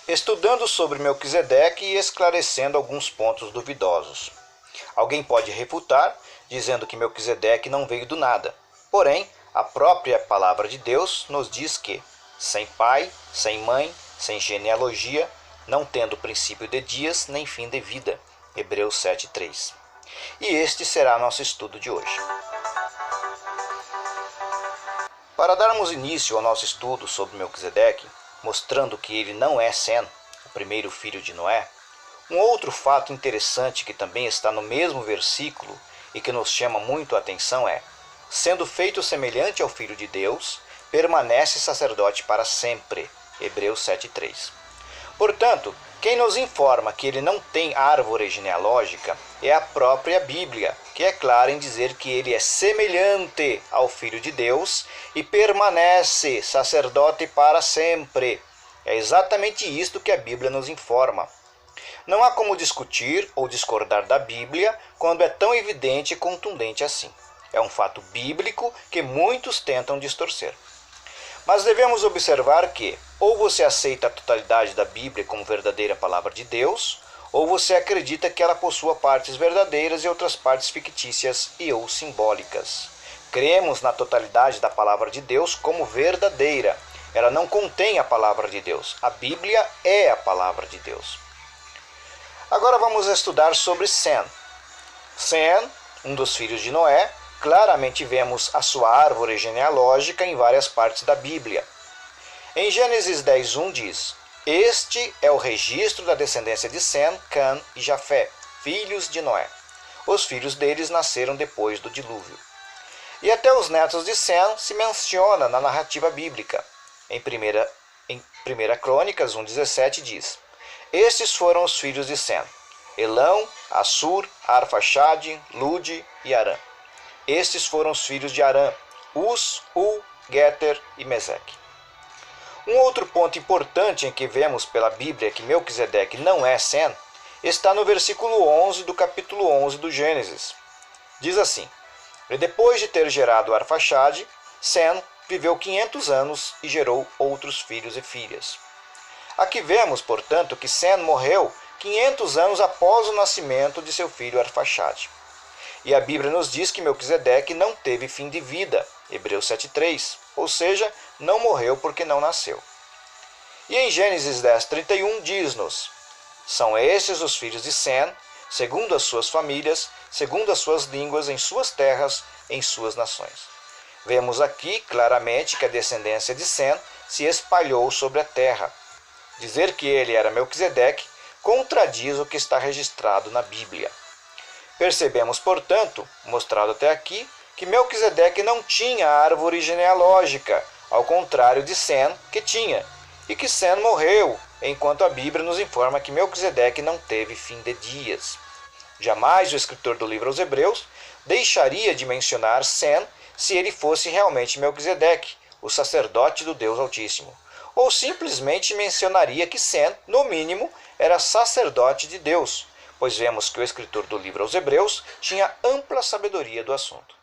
estudando sobre Melquisedeque e esclarecendo alguns pontos duvidosos. Alguém pode refutar, dizendo que Melquisedeque não veio do nada. Porém, a própria palavra de Deus nos diz que, sem pai, sem mãe, sem genealogia, não tendo princípio de dias nem fim de vida. Hebreus 7:3. E este será nosso estudo de hoje. Para darmos início ao nosso estudo sobre Melquisedeque, mostrando que ele não é Sem, o primeiro filho de Noé, um outro fato interessante que também está no mesmo versículo e que nos chama muito a atenção é: sendo feito semelhante ao Filho de Deus, permanece sacerdote para sempre. Hebreus 7:3. Portanto, quem nos informa que ele não tem árvore genealógica é a própria Bíblia, que é clara em dizer que ele é semelhante ao Filho de Deus e permanece sacerdote para sempre. É exatamente isto que a Bíblia nos informa. Não há como discutir ou discordar da Bíblia quando é tão evidente e contundente assim. É um fato bíblico que muitos tentam distorcer. Mas devemos observar que, ou você aceita a totalidade da Bíblia como verdadeira palavra de Deus, ou você acredita que ela possua partes verdadeiras e outras partes fictícias e ou simbólicas. Cremos na totalidade da palavra de Deus como verdadeira. Ela não contém a palavra de Deus. A Bíblia é a palavra de Deus. Agora vamos estudar sobre Sem. Sem, um dos filhos de Noé, claramente vemos a sua árvore genealógica em várias partes da Bíblia. Em Gênesis 10:1 diz: este é o registro da descendência de Sem, Cã e Jafé, filhos de Noé. Os filhos deles nasceram depois do dilúvio. E até os netos de Sem se menciona na narrativa bíblica. Em 1 Crônicas 1:17 diz: estes foram os filhos de Sem: Elão, Assur, Arfaxade, Lude e Arã. Estes foram os filhos de Arã: Uz, Ul, Geter e Meseque. Um outro ponto importante em que vemos pela Bíblia que Melquisedeque não é Sem está no versículo 11 do capítulo 11 do Gênesis. Diz assim: e depois de ter gerado Arfaxade, Sem viveu 500 anos e gerou outros filhos e filhas. Aqui vemos, portanto, que Sem morreu 500 anos após o nascimento de seu filho Arfaxade. E a Bíblia nos diz que Melquisedeque não teve fim de vida, Hebreus 7:3, ou seja, não morreu porque não nasceu. E em Gênesis 10:31 diz-nos: são estes os filhos de Sem, segundo as suas famílias, segundo as suas línguas, em suas terras, em suas nações. Vemos aqui claramente que a descendência de Sem se espalhou sobre a terra. Dizer que ele era Melquisedeque contradiz o que está registrado na Bíblia. Percebemos, portanto, mostrado até aqui, que Melquisedeque não tinha árvore genealógica, ao contrário de Sem, que tinha, e que Sem morreu, enquanto a Bíblia nos informa que Melquisedeque não teve fim de dias. Jamais o escritor do livro aos Hebreus deixaria de mencionar Sem se ele fosse realmente Melquisedeque, o sacerdote do Deus Altíssimo, ou simplesmente mencionaria que Sem, no mínimo, era sacerdote de Deus, pois vemos que o escritor do livro aos Hebreus tinha ampla sabedoria do assunto.